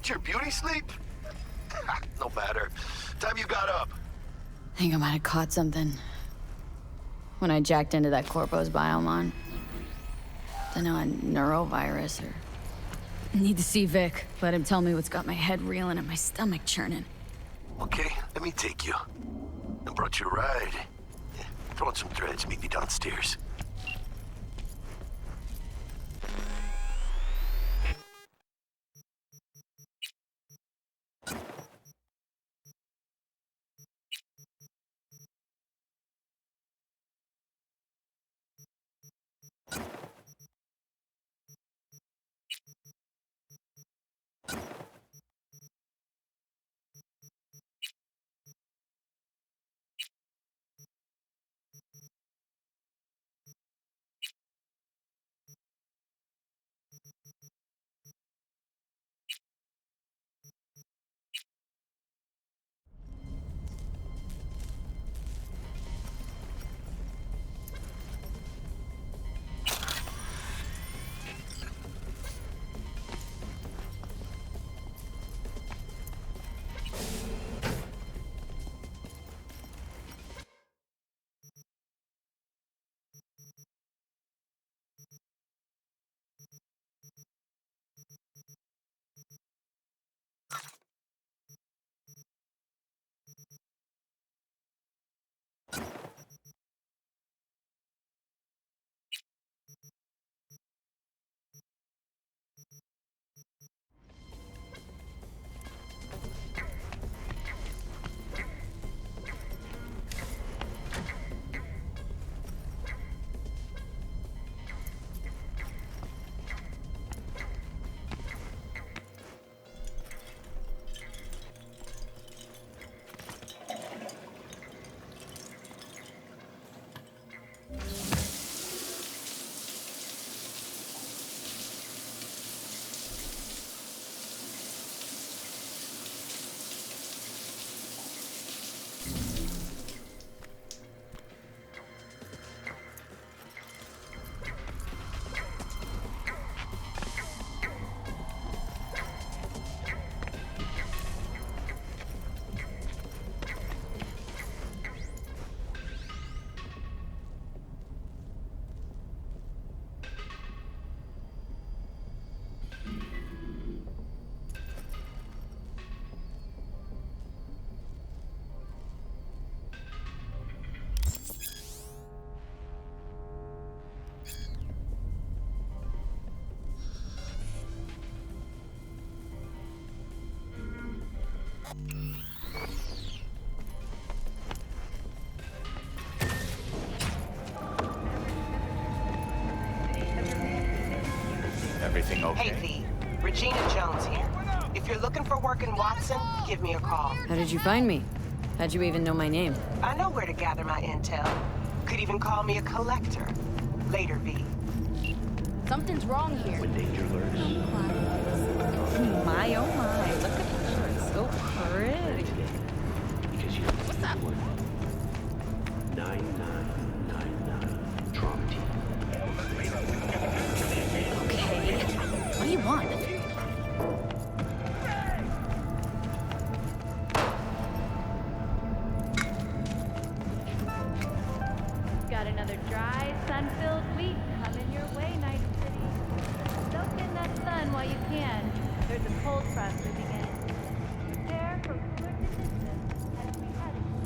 get your beauty sleep? No matter. Time you got up. I think I might have caught something when I jacked into that Corpo's biomon. Don't know, a neurovirus or... Need to see Vic. Let him tell me what's got my head reeling and my stomach churning. Okay, let me take you. I brought you a ride. Yeah, throw on some threads, meet me downstairs. Everything okay? Hey, V. Regina Jones here. If you're looking for work in Watson, give me a call. How did you find me? How'd you even know my name? I know where to gather my intel. Could even call me a collector. Later, V. Something's wrong here. When danger lurks. My oh my, look at her. It's so pretty. Because you What's up? 9999 Trauma Team. Okay. What do you want? Got another dry, sun-filled week coming your way, Night City. Soak in that sun while you can. There's a cold front moving in. Prepare for cooler conditions as we head into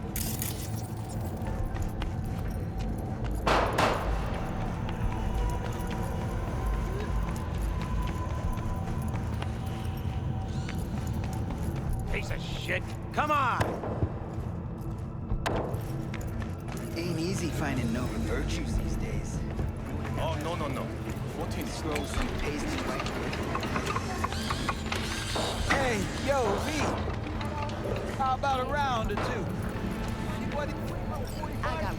Piece of shit. Come on! Ain't easy finding noble virtues these days. Oh, no. 14 Slow some pasty right. Hey, yo, V. How about a round or two? I got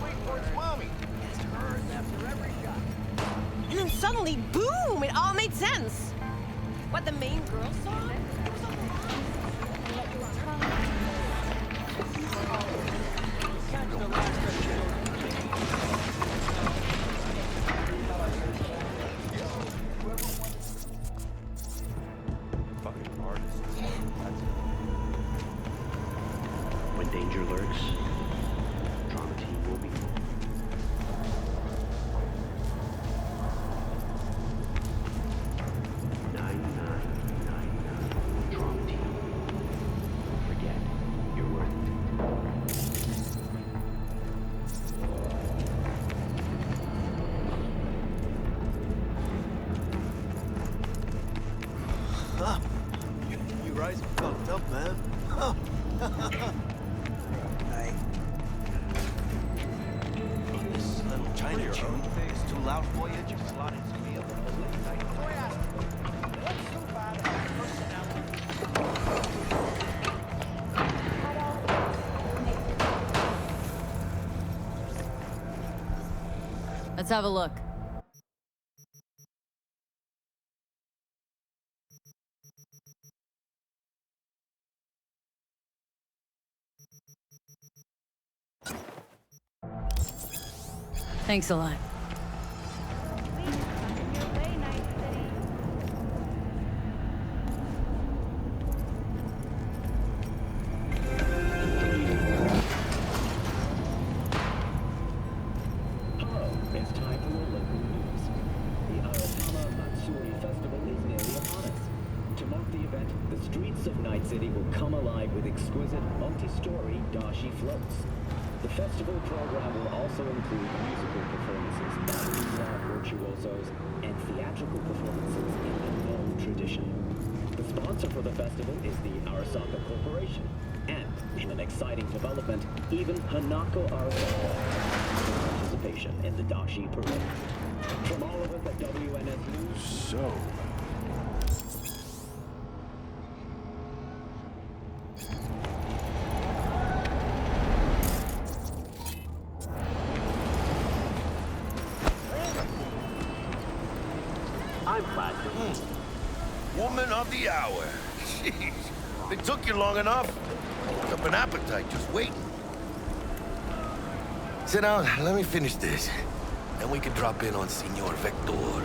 And then suddenly, boom! It all made sense. What, the main girl song? Fucking artists. works. Trauma team will be... 9999. Trauma team. Don't forget, you're worth it. Huh. You guys are fucked up, man. Huh. Hey. This little China tune is too loud for you. Just slot it to me up. Let's have a look. Thanks a lot. Week coming your way, Night City. Hello, it's time for your local news. The Aratama Matsuri Festival is nearly upon us. To mark the event, the streets of Night City will come alive with exquisite multi-story dashi floats. The festival program will also include musical performances by Mira virtuosos and theatrical performances in the Gnome tradition. The sponsor for the festival is the Arasaka Corporation, and in an exciting development, even Hanako Arasaka has participation in the dashi parade. From all of us at WNS News, So, I'm glad to... woman of the hour. Jeez, it took you long enough. Picked up an appetite just waiting. Sit down, let me finish this. Then we can drop in on Senor Vector.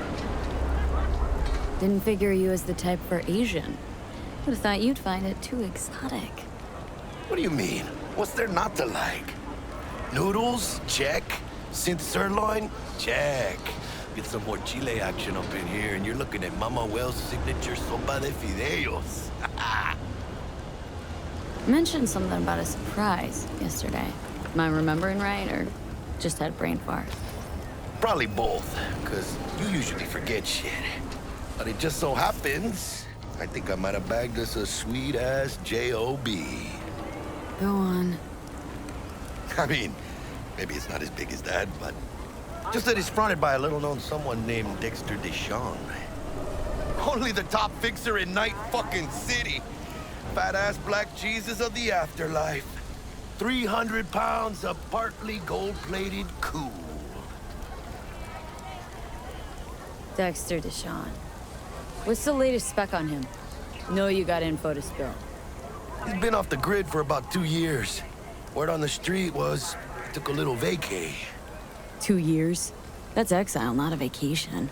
Didn't figure you as the type for Asian. Would have thought you'd find it too exotic. What do you mean? What's there not to like? Noodles? Check. Synth sirloin? Check. Get some more chile action up in here, and you're looking at Mama Wells' signature sopa de fideos. Mentioned something about a surprise yesterday. Am I remembering right, or just had brain fart? Probably both, because you usually forget shit. But it just so happens, I think I might have bagged us a sweet-ass J.O.B. Go on. I mean, maybe it's not as big as that, but just that it's fronted by a little-known someone named Dexter Deshawn. Only the top fixer in Night fucking City. Fat-ass black Jesus of the afterlife. 300 pounds of partly gold-plated cool. Dexter Deshawn. What's the latest spec on him? Know you got info to spill. He's been off the grid for about 2 years. Word on the street was he took a little vacay. 2 years? That's exile, not a vacation.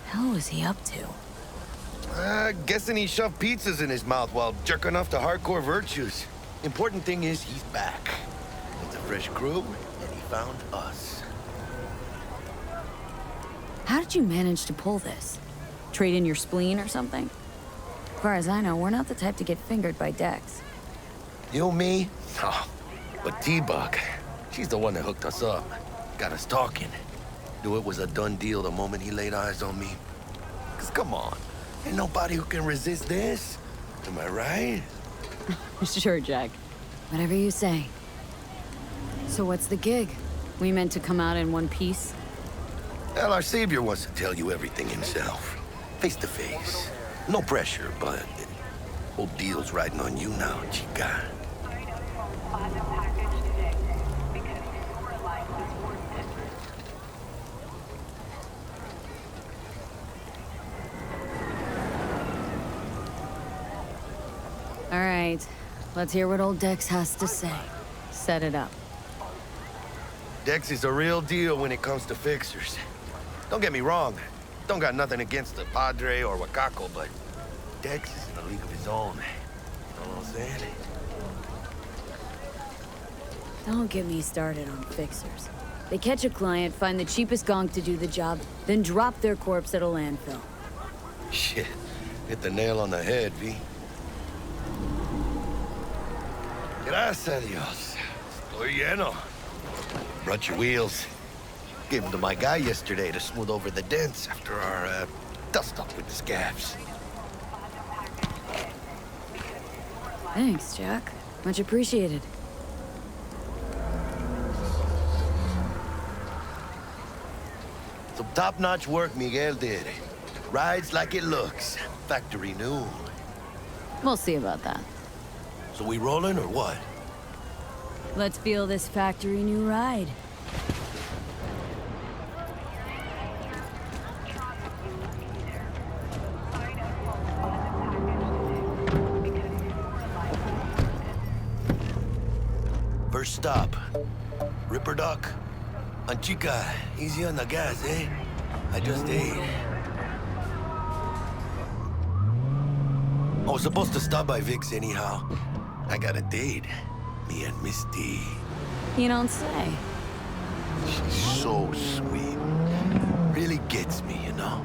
Hell was he up to? Guessing he shoved pizzas in his mouth while jerking off to hardcore virtues. Important thing is he's back. It's a fresh crew, and he found us. How did you manage to pull this? Trade in your spleen or something? As far as I know, we're not the type to get fingered by Dex. You, me? Oh, but T-Bug, she's the one that hooked us up. Got us talking. Knew it was a done deal the moment he laid eyes on me. 'Cause come on, ain't nobody who can resist this. Am I right? Sure, Jack. Whatever you say. So what's the gig? We meant to come out in one piece? Well, our savior wants to tell you everything himself. Face to face. No pressure, but whole deal's riding on you now, chica. All right, let's hear what old Dex has to say. Set it up. Dex is a real deal when it comes to fixers. Don't get me wrong. Don't got nothing against the Padre or Wakako, but Dex is in a league of his own. You know what I'm saying? Don't get me started on fixers. They catch a client, find the cheapest gonk to do the job, then drop their corpse at a landfill. Shit. Hit the nail on the head, V. Gracias a Dios. Estoy lleno. Brought your wheels. Gave them to my guy yesterday to smooth over the dents after our, dust-up with the scabs. Thanks, Jack. Much appreciated. Some top-notch work Miguel did. Rides like it looks. Factory new. We'll see about that. So we rolling or what? Let's feel this factory new ride. First stop. Ripper Dock. Anchica, easy on the gas, eh? I just ate. I was supposed to stop by Vic's anyhow. I got a date. Me and Misty. You don't say. She's so sweet. Really gets me, you know?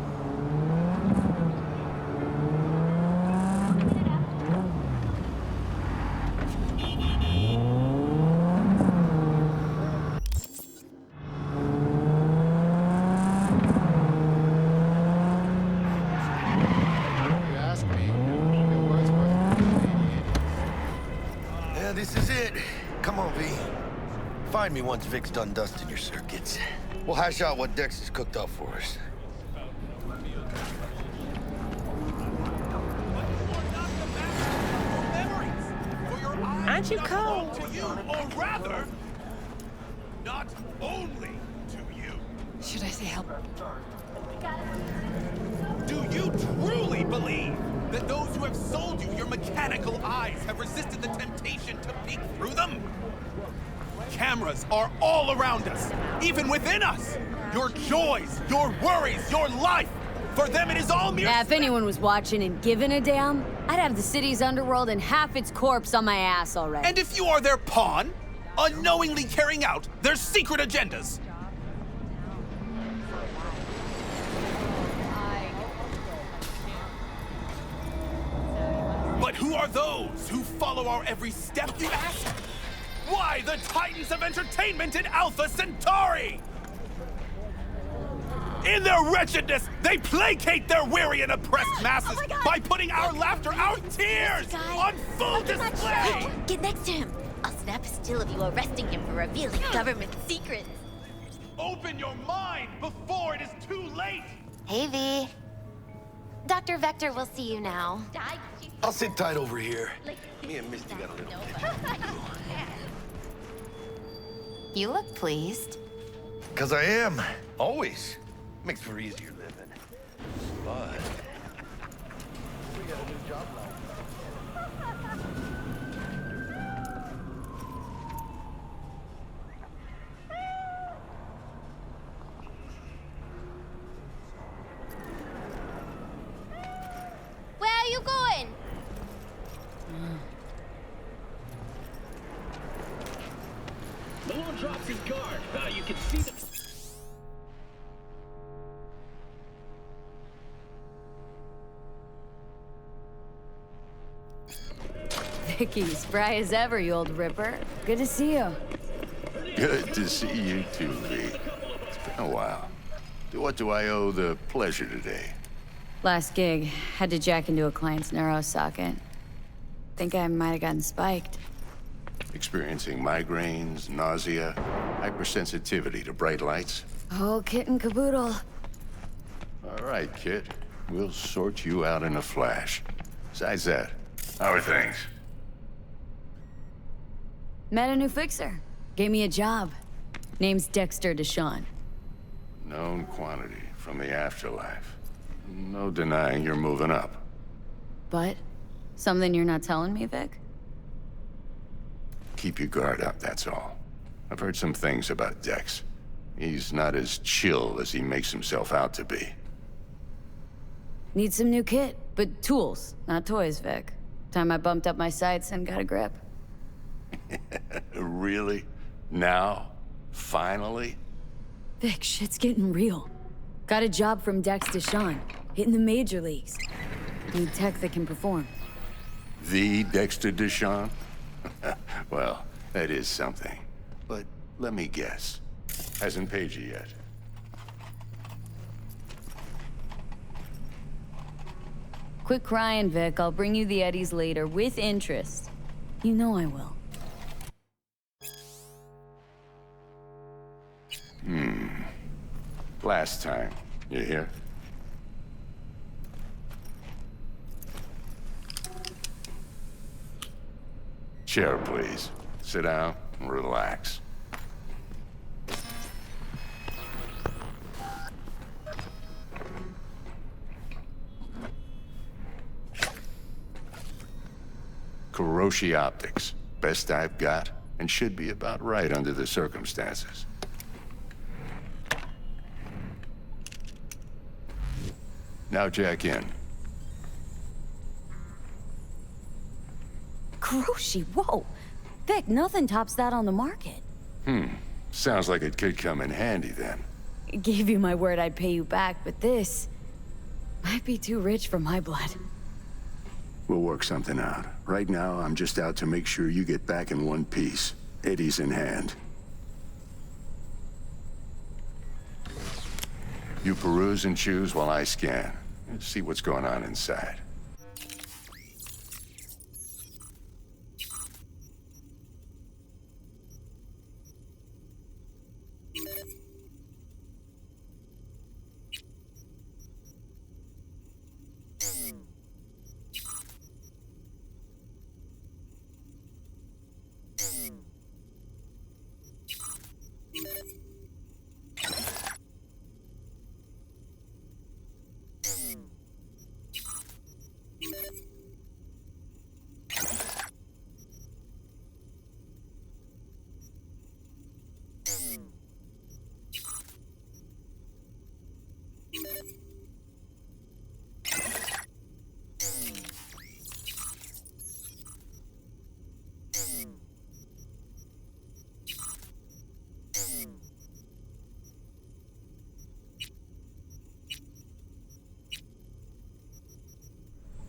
Yeah, this is it. Come on, V. Find me once Vic's done dusting your circuits. We'll hash out what Dex has cooked up for us. Aren't you cold? To you, or rather, not only to you. Should I say help? Do you truly believe that those who have sold you your mechanical eyes have resisted the temptation to peek through them? Cameras are all around us, even within us. Your joys, your worries, your life. For them, it is all mere... Yeah, if anyone was watching and giving a damn, I'd have the city's underworld and half its corpse on my ass already. And if you are their pawn, unknowingly carrying out their secret agendas. But who are those who follow our every step, you ask? Why, the titans of entertainment in Alpha Centauri! In their wretchedness, they placate their weary and oppressed masses by putting our laughter, our tears, on full display! Get next to him. I'll snap a still of you arresting him for revealing government secrets. Open your mind before it is too late! Hey, V. Dr. Vector will see you now. I'll sit tight over here. Me and Misty got a little bit. You look pleased. 'Cause I am. Always. Makes for easier living. But... we got a new job now. Where are you going? Malone drops his guard. You can see the... Vicky, spry as ever, you old ripper. Good to see you. Good to see you too, V. It's been a while. What do I owe the pleasure today? Last gig, had to jack into a client's neuro socket. Think I might have gotten spiked. Experiencing migraines, nausea, hypersensitivity to bright lights? Oh, kit and caboodle. All right, kid. We'll sort you out in a flash. Besides that, how are things? Met a new fixer. Gave me a job. Name's Dexter Deshawn. Known quantity from the afterlife. No denying you're moving up. But? Something you're not telling me, Vic? Keep your guard up, that's all. I've heard some things about Dex. He's not as chill as he makes himself out to be. Need some new kit, but tools, not toys, Vic. Time I bumped up my sights and got a grip. Really? Now? Finally? Vic, shit's getting real. Got a job from Dex Deshawn, hitting the major leagues. Need tech that can perform. The Dexter Deshawn? Well, that is something. But let me guess. Hasn't paid you yet. Quit crying, Vic. I'll bring you the Eddies later, with interest. You know I will. Last time. You hear? Chair, please. Sit down and relax. Kuroshi Optics. Best I've got, and should be about right under the circumstances. Now jack in. Kuroshi, whoa! Vic, nothing tops that on the market. Sounds like it could come in handy then. Gave you my word I'd pay you back, but this might be too rich for my blood. We'll work something out. Right now, I'm just out to make sure you get back in one piece. Eddie's in hand. You peruse and choose while I scan. See what's going on inside.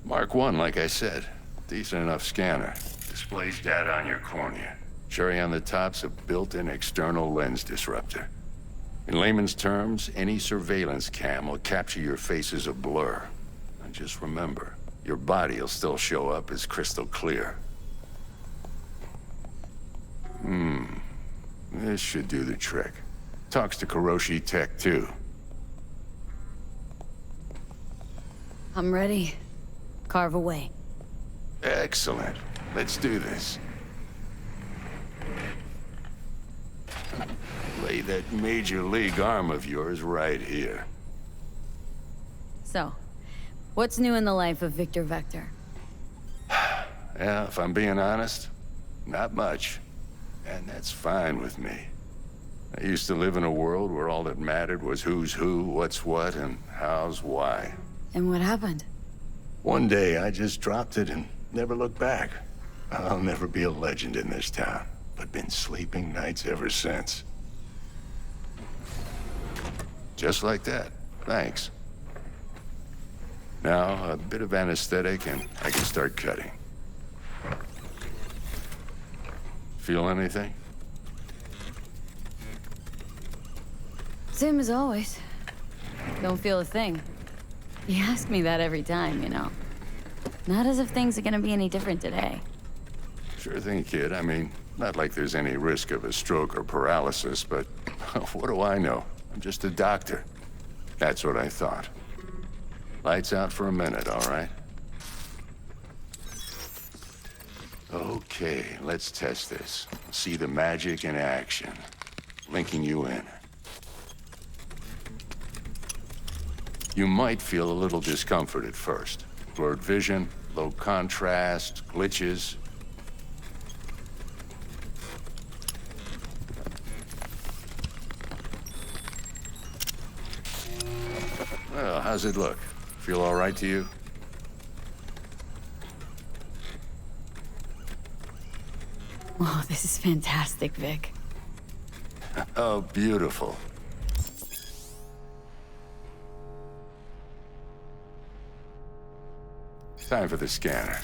Mark 1, like I said. Decent enough scanner. Displays data on your cornea. Cherry on the top's a built-in external lens disruptor. In layman's terms, any surveillance cam will capture your face as a blur. And just remember, your body'll still show up as crystal clear. This should do the trick. Talks to Kuroshi Tech, too. I'm ready. Carve away. Excellent. Let's do this. Lay that major league arm of yours right here. So, what's new in the life of Victor Vector? Yeah, if I'm being honest, not much. And that's fine with me. I used to live in a world where all that mattered was who's who, what's what, and how's why. And what happened? One day, I just dropped it and never looked back. I'll never be a legend in this town, but been sleeping nights ever since. Just like that. Thanks. Now, a bit of anesthetic and I can start cutting. Feel anything? Same as always. Don't feel a thing. You ask me that every time, you know. Not as if things are gonna be any different today. Sure thing, kid. I mean, not like there's any risk of a stroke or paralysis, but what do I know? I'm just a doctor. That's what I thought. Lights out for a minute, all right? Okay, let's test this. See the magic in action. Linking you in. You might feel a little discomfort at first. Blurred vision, low contrast, glitches. Well, how's it look? Feel all right to you? Oh, this is fantastic, Vic. Oh, beautiful. Time for the scanner.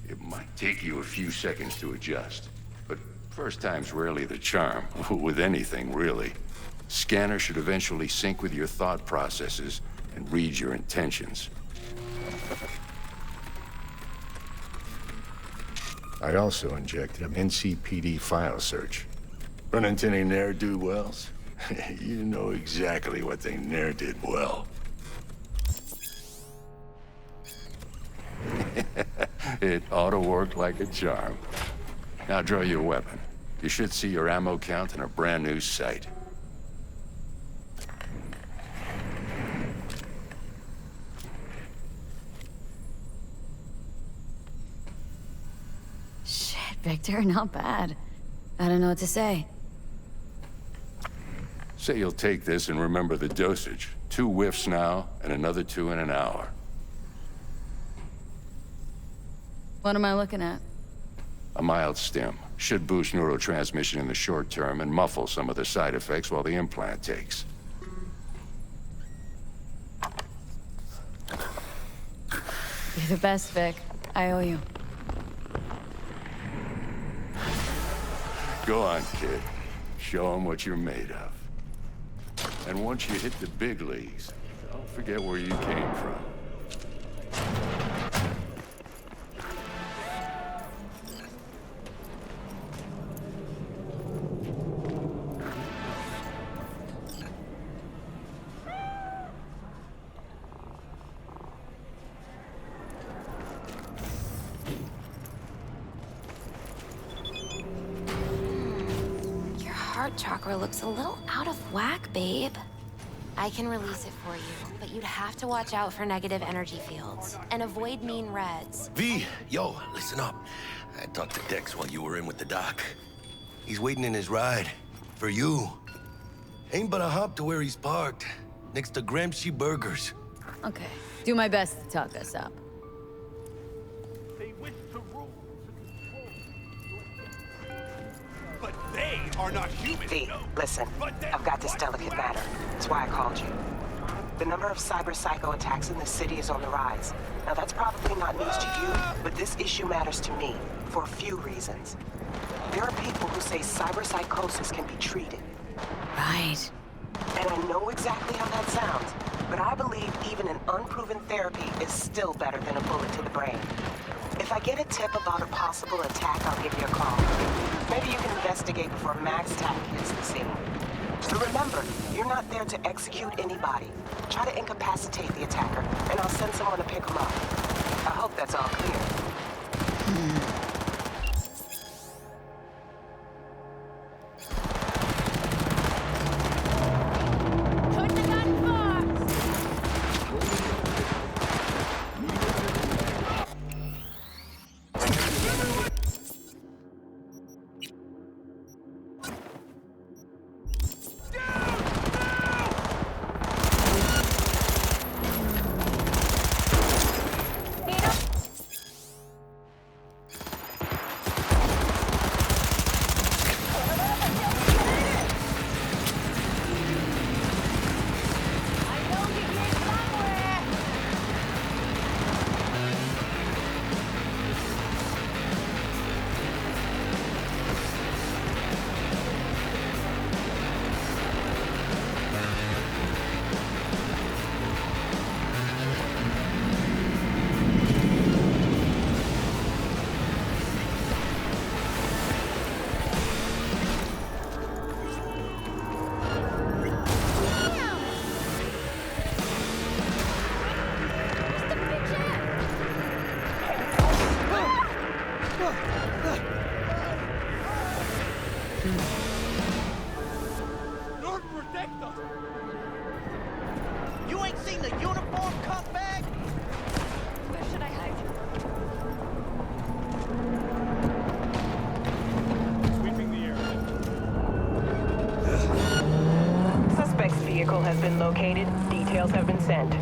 It might take you a few seconds to adjust, but first time's rarely the charm, with anything, really. Scanner should eventually sync with your thought processes and read your intentions. I also injected an NCPD file search. Run into any ne'er-do-wells? You know exactly what they ne'er did well. It ought to work like a charm. Now draw your weapon. You should see your ammo count in a brand new sight. Shit, Victor, not bad. I don't know what to say. Say you'll take this and remember the dosage. 2 whiffs now, and another 2 in an hour. What am I looking at? A mild stim. Should boost neurotransmission in the short term and muffle some of the side effects while the implant takes. You're the best, Vic. I owe you. Go on, kid. Show them what you're made of. And once you hit the big leagues, don't forget where you came from. Heart chakra looks a little out of whack, babe. I can release it for you, but you'd have to watch out for negative energy fields and avoid mean reds. V, yo, listen up. I talked to Dex while you were in with the doc. He's waiting in his ride. For you. Ain't but a hop to where he's parked. Next to Gramsci Burgers. Okay. Do my best to talk us up. But they are not human. V, listen. I've got this delicate matter. That's why I called you. The number of cyber-psycho attacks in the city is on the rise. Now, that's probably not news to you, but this issue matters to me for a few reasons. There are people who say cyber-psychosis can be treated. Right. And I know exactly how that sounds, but I believe even an unproven therapy is still better than a bullet to the brain. If I get a tip about a possible attack, I'll give you a call. Maybe you can investigate before Max Tack hits the scene. But remember, you're not there to execute anybody. Try to incapacitate the attacker, and I'll send someone to pick him up. I hope that's all clear. Lord protect us! You ain't seen the uniform, cuntbag? Where should I hide? Sweeping the area. Suspect's vehicle has been located. Details have been sent.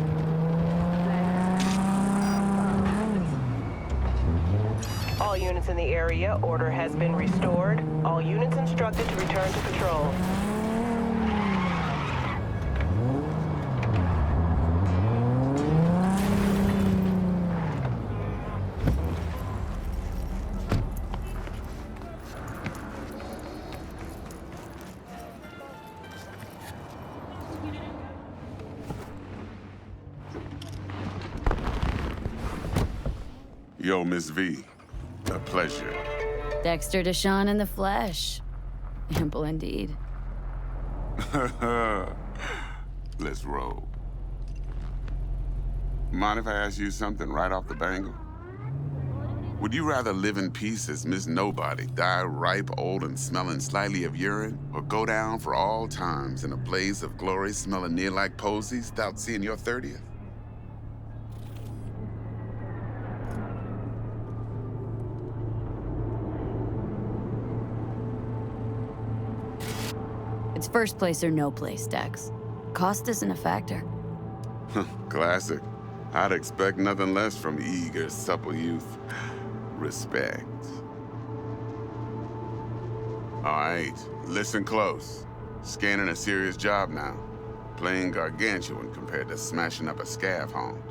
All units in the area. Order has been restored. All units instructed to return to patrol. Yo, Miss V. A pleasure. Dexter Deshawn in the flesh. Ample indeed. Let's roll. Mind if I ask you something right off the bangle? Would you rather live in peace as Miss Nobody, die ripe, old, and smelling slightly of urine, or go down for all times in a blaze of glory smelling near like posies without seeing your 30th? It's first place or no place, Dex. Cost isn't a factor. Classic. I'd expect nothing less from eager, supple youth. Respect. All right, listen close. Scanning a serious job now. Playing gargantuan compared to smashing up a scav home.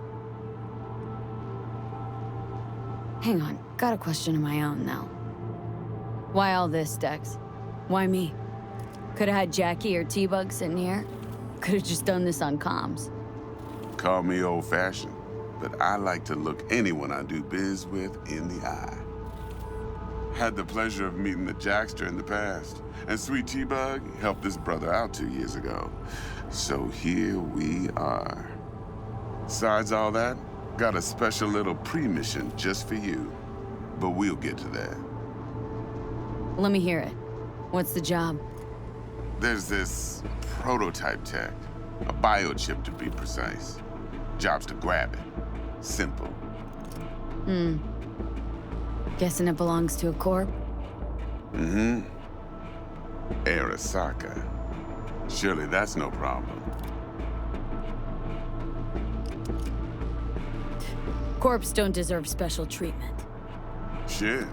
Hang on, got a question of my own now. Why all this, Dex? Why me? Could've had Jackie or T-Bug sitting here. Could've just done this on comms. Call me old-fashioned, but I like to look anyone I do biz with in the eye. Had the pleasure of meeting the Jackster in the past, and sweet T-Bug helped this brother out 2 years ago. So here we are. Besides all that, got a special little pre-mission just for you. But we'll get to that. Let me hear it. What's the job? There's this prototype tech, a biochip to be precise. Job's to grab it. Simple. Guessing it belongs to a corp? Mm-hmm. Arasaka. Surely that's no problem. Corps don't deserve special treatment. Shit,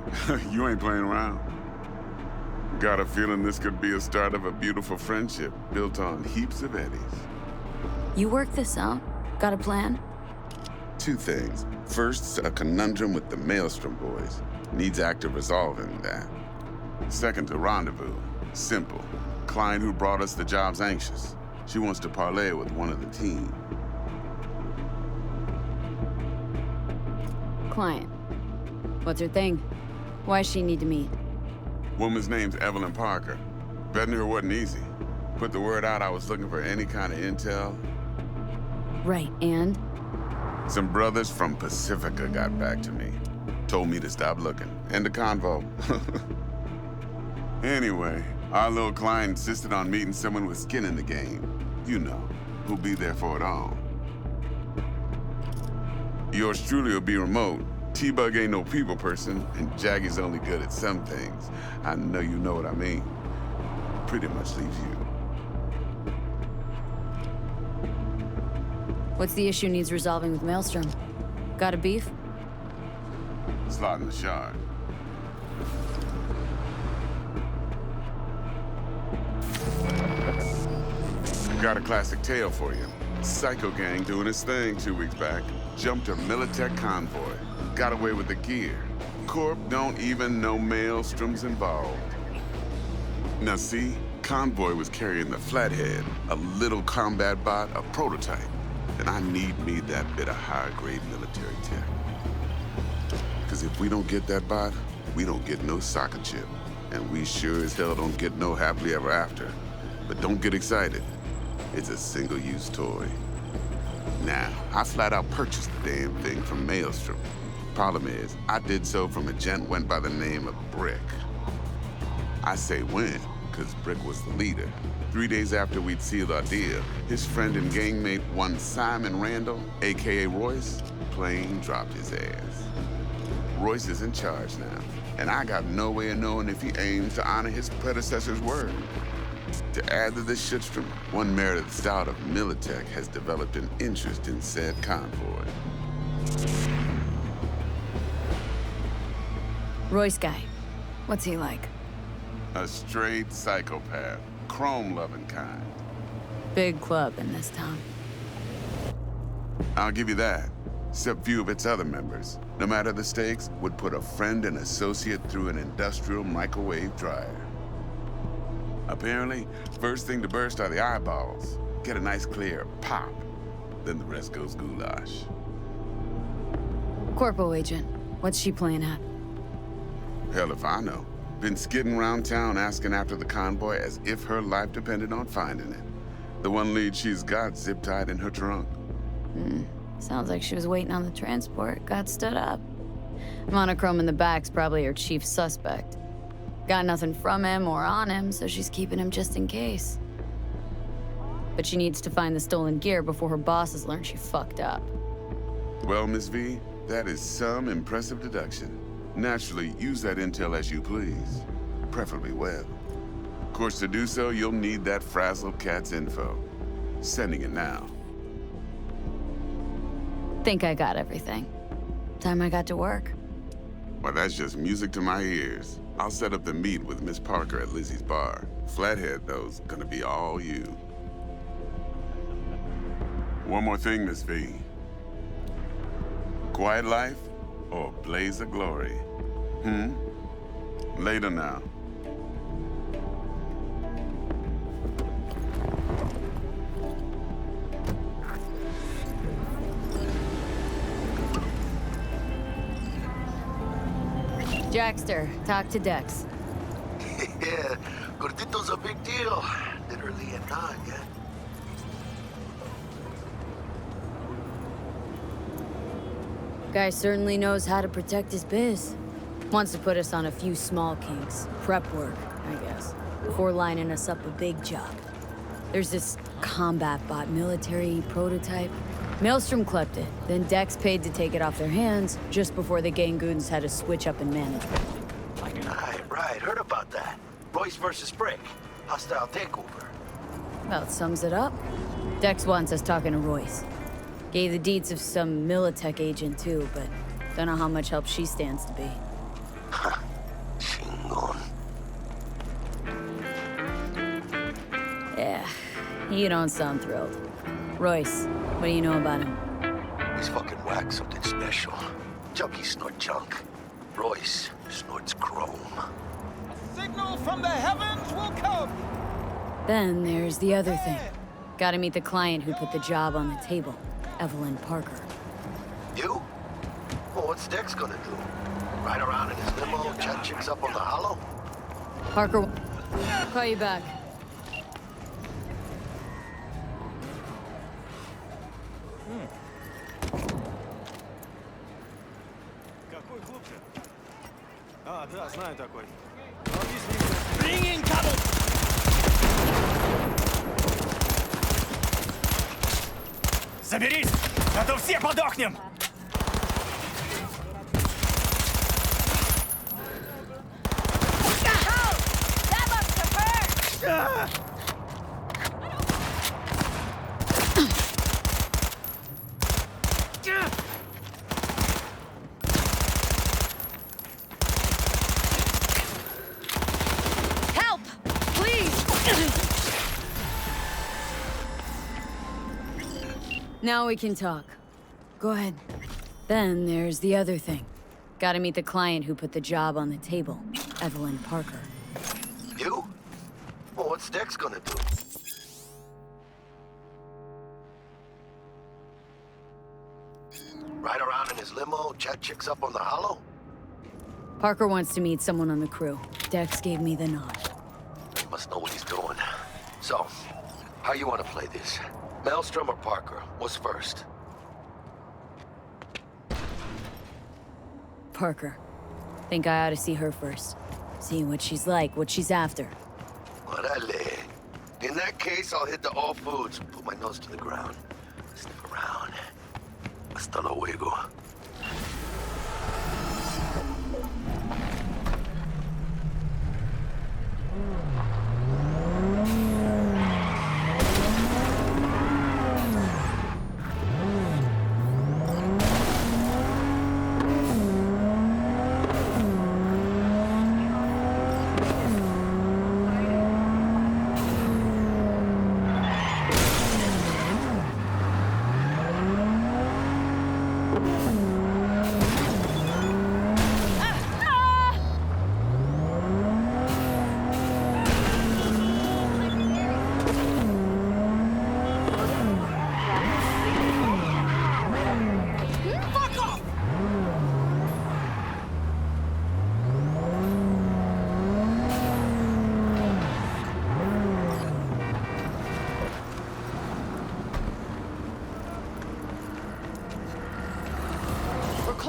you ain't playing around. Got a feeling this could be a start of a beautiful friendship built on heaps of eddies. You work this out? Got a plan? Two things. First, a conundrum with the Maelstrom boys. Needs active resolving that. Second, a rendezvous. Simple. Client who brought us the job's anxious. She wants to parlay with one of the team. Client. What's her thing? Why does she need to meet? Woman's name's Evelyn Parker. Betting her wasn't easy. Put the word out I was looking for any kind of intel. Right, and? Some brothers from Pacifica got back to me. Told me to stop looking. End of convo. Anyway, our little client insisted on meeting someone with skin in the game. You know, who'll be there for it all. Yours truly will be remote. T-Bug ain't no people person, and Jaggy's only good at some things. I know you know what I mean. Pretty much leaves you. What's the issue needs resolving with Maelstrom? Got a beef? Slot in the shard. Got a classic tale for you. Psycho gang doing its thing 2 weeks back. Jumped a Militech convoy. Got away with the gear. Corp don't even know Maelstrom's involved. Now see, convoy was carrying the Flathead, a little combat bot, a prototype. And I need me that bit of high-grade military tech. Because if we don't get that bot, we don't get no soccer chip. And we sure as hell don't get no happily ever after. But don't get excited. It's a single-use toy. Now, I flat out purchased the damn thing from Maelstrom. Problem is, I did so from a gent went by the name of Brick. I say when, because Brick was the leader. 3 days after we'd sealed our deal, his friend and gangmate, one Simon Randall, AKA Royce, plain dropped his ass. Royce is in charge now, and I got no way of knowing if he aims to honor his predecessor's word. To add to this shitstorm, one merited stout of Militech has developed an interest in said convoy. Royce guy. What's he like? A straight psychopath. Chrome-loving kind. Big club in this town. I'll give you that. Except few of its other members, no matter the stakes, would put a friend and associate through an industrial microwave dryer. Apparently, first thing to burst are the eyeballs. Get a nice clear pop. Then the rest goes goulash. Corpo agent. What's she playing at? Hell if I know. Been skidding around town asking after the convoy as if her life depended on finding it. The one lead she's got zip-tied in her trunk. Sounds like she was waiting on the transport, got stood up. Monochrome in the back's probably her chief suspect. Got nothing from him or on him, so she's keeping him just in case. But she needs to find the stolen gear before her bosses learn she fucked up. Well, Miss V, that is some impressive deduction. Naturally, use that intel as you please. Preferably well. Of course, to do so, you'll need that Frazzle Cat's info. Sending it now. Think I got everything. Time I got to work. Well, that's just music to my ears. I'll set up the meet with Miss Parker at Lizzie's bar. Flathead, though's gonna be all you. One more thing, Miss V. Quiet life or blaze of glory? Later now. Jackster, talk to Dex. Yeah, Gordito's a big deal. Literally and not, yeah. Guy certainly knows how to protect his biz. Wants to put us on a few small kinks. Prep work, I guess. Before lining us up a big job. There's this combat bot military prototype. Maelstrom clept it, then Dex paid to take it off their hands just before the Gangoons had a switch up in management. Right, heard about that. Royce versus Brick. Hostile takeover. About sums it up. Dex wants us talking to Royce. Gave the deeds of some Militech agent too, but don't know how much help she stands to be. Chingon. Yeah, you don't sound thrilled. Royce, what do you know about him? He's fucking whack, something special. Junkies snort junk. Royce snorts chrome. Signal from the heavens will come. Then there's the other thing. Gotta meet the client who put the job on the table, Evelyn Parker. You? Well, what's Dex gonna do? Ride around in his limo, chat chicks up on the hollow? Parker, call you back. Какой клуб-то? Да, знаю такой. Bring in cover! Соберись, а то все подохнем! Help! Please! Now we can talk. Go ahead. Then there's the other thing. Gotta meet the client who put the job on the table, Evelyn Parker. You? Well, what's Dex gonna do? Ride around in his limo, chat chicks up on the hollow? Parker wants to meet someone on the crew. Dex gave me the nod. He must know what he's doing. So, how you want to play this? Maelstrom or Parker? What's first? Parker. Think I ought to see her first. See what she's like, what she's after. Orale. In that case, I'll hit the all foods, put my nose to the ground, sniff around. Hasta luego.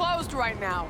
closed right now.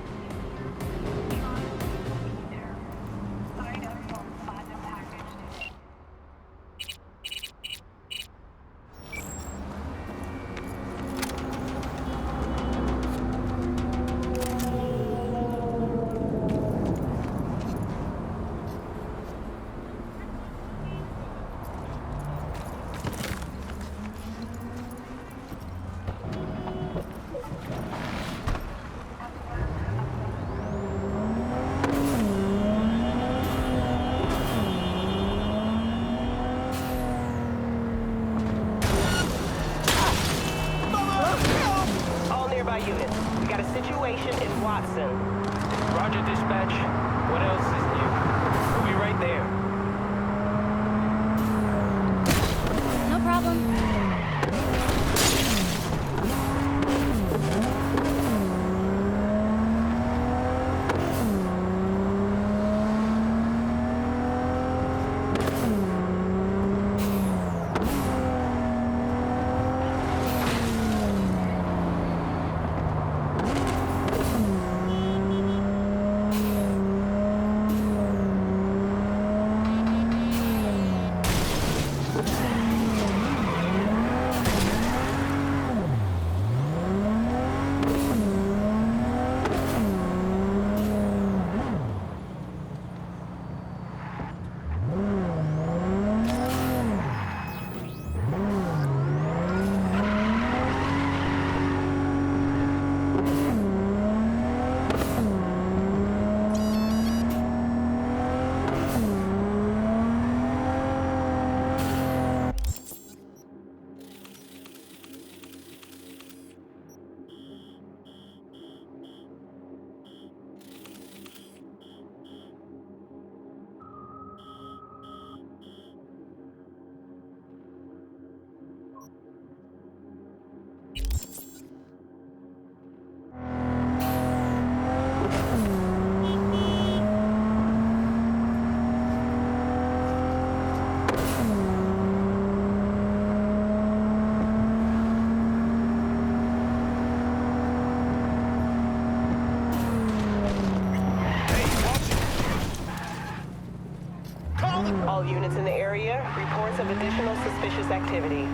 All nearby units. We got a situation in Watson. Roger, dispatch. What else is new? We'll be right there. No problem. All units in the area, reports of additional suspicious activity.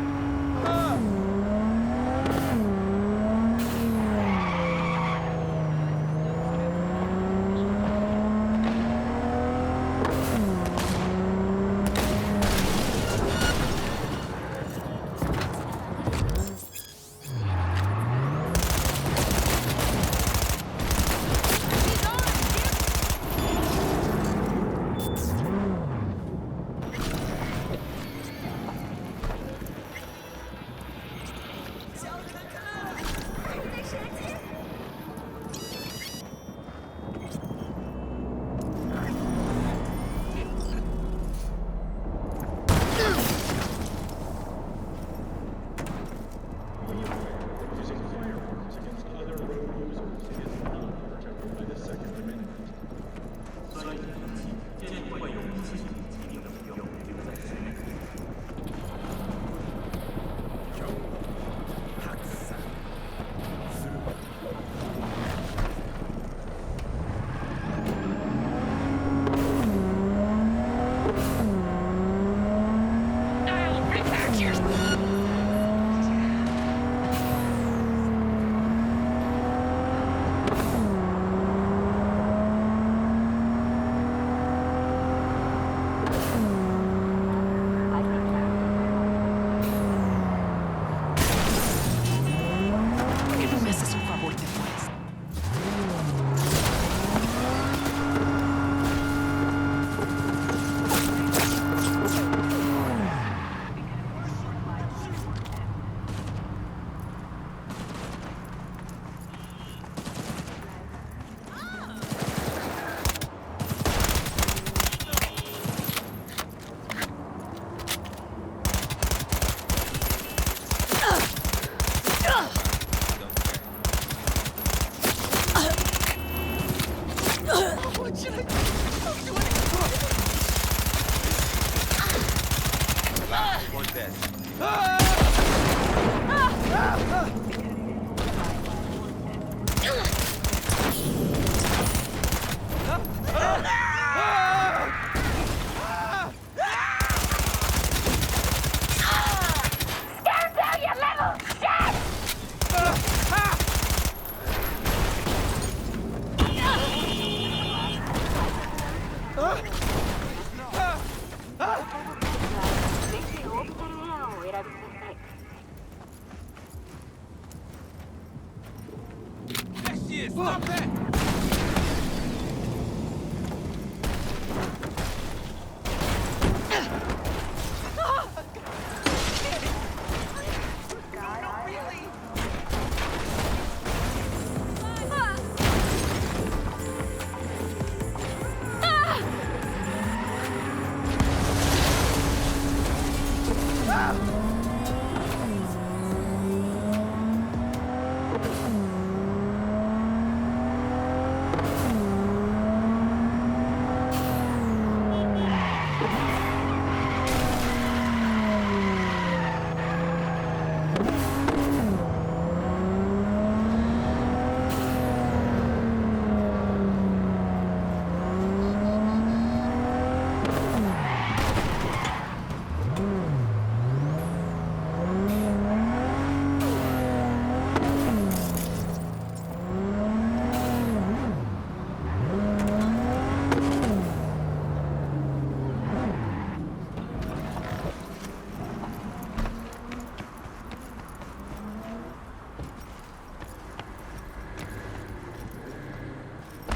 this! Stop that!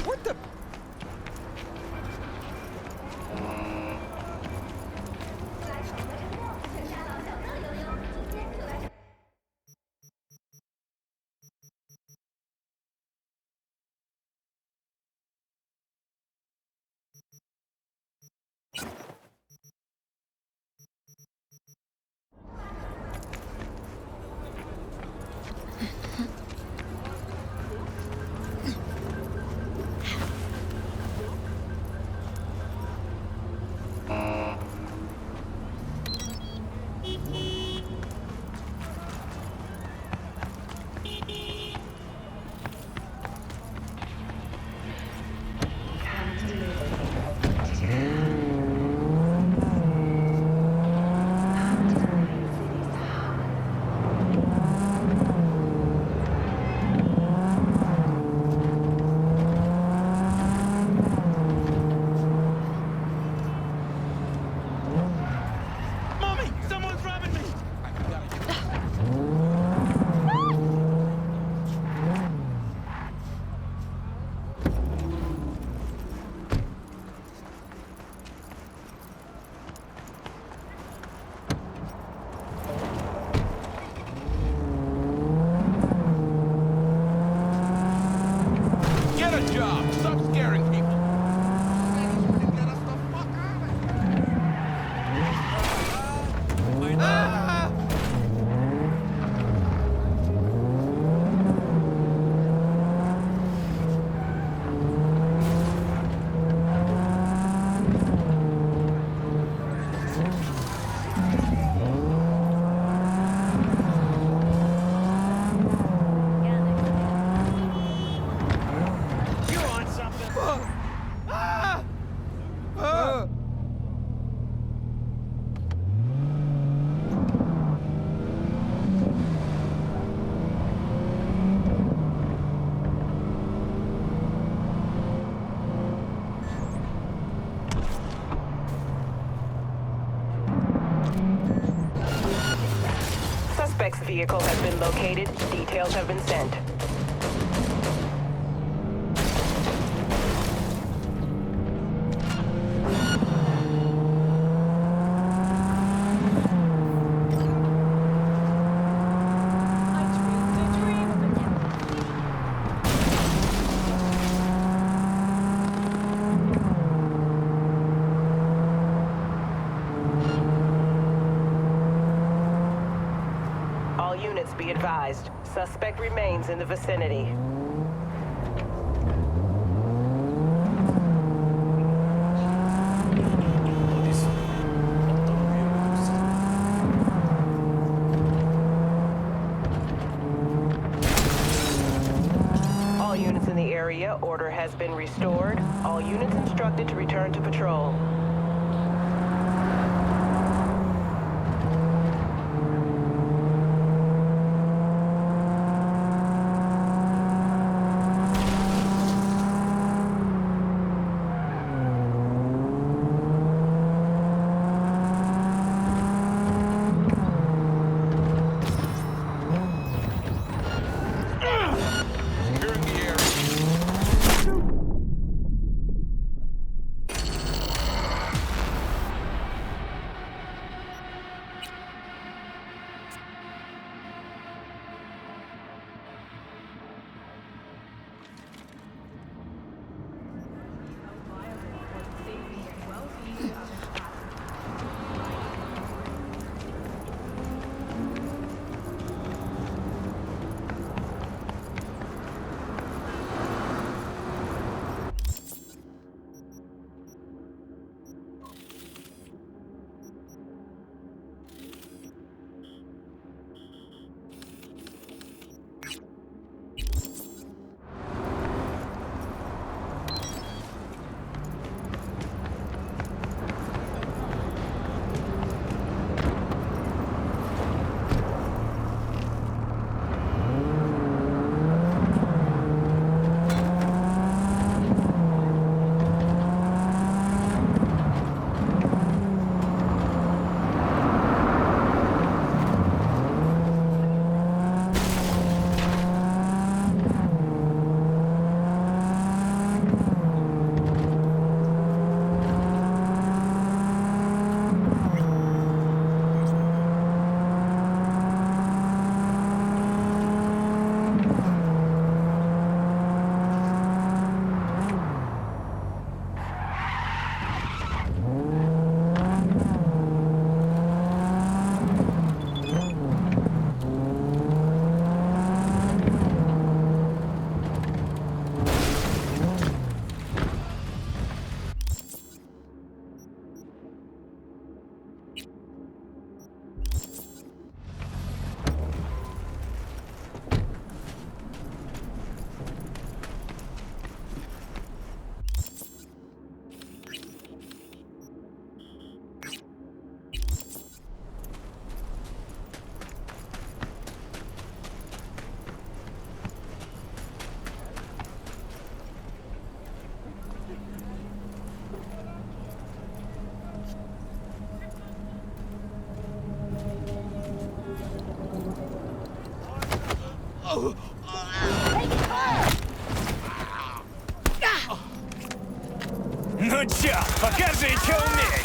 What the? Mommy! Someone's robbing me! Get a job! Stop scaring people! You want something? Suspect's vehicle has been located. Details have been sent. All units be advised. Suspect remains in the vicinity. All units in the area, order has been restored. All units instructed to return to patrol. Securing the area. Ну чё, покажи, что умеешь.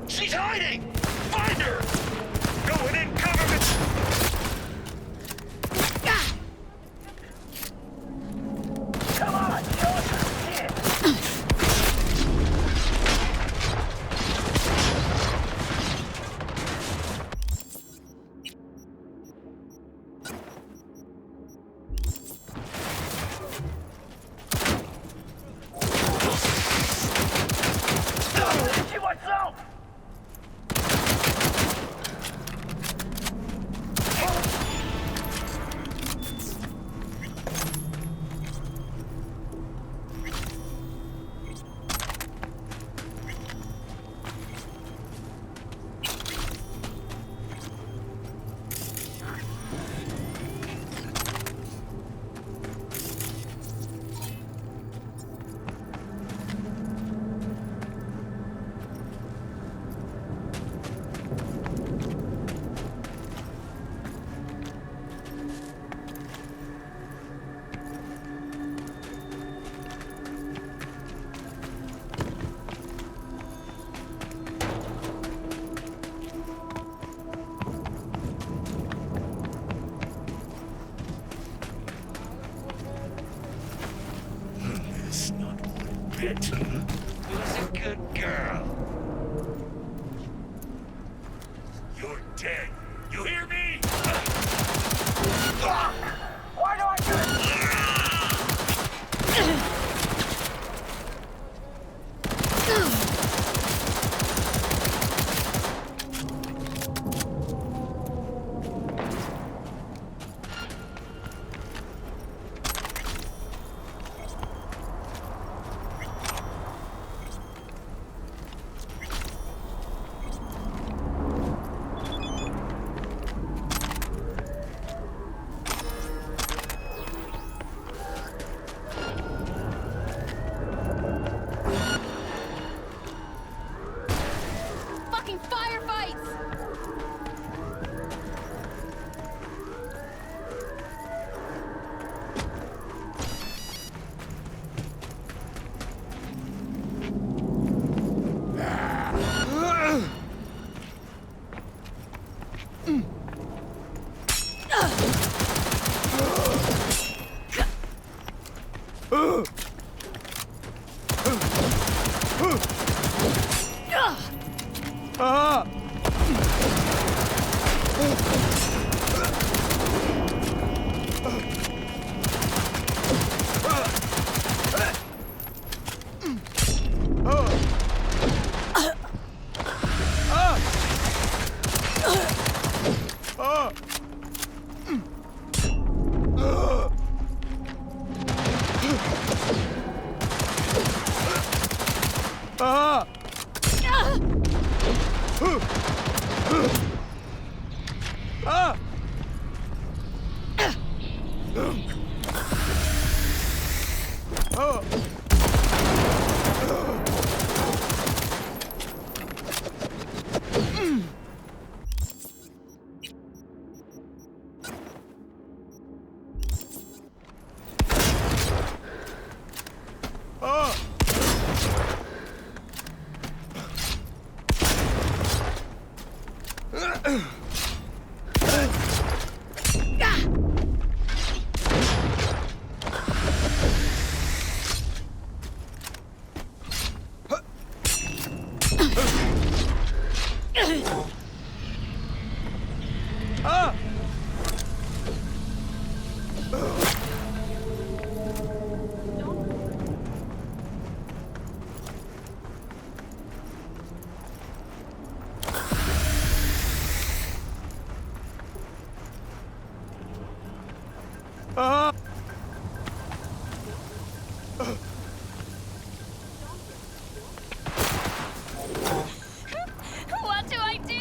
She's hiding! Find her! Going in, cover me! Come on, show us your shit! She wants out! It's not one bit. Who's a good girl? You're dead. You hear me? Why do I do Fucking firefights! What do I do?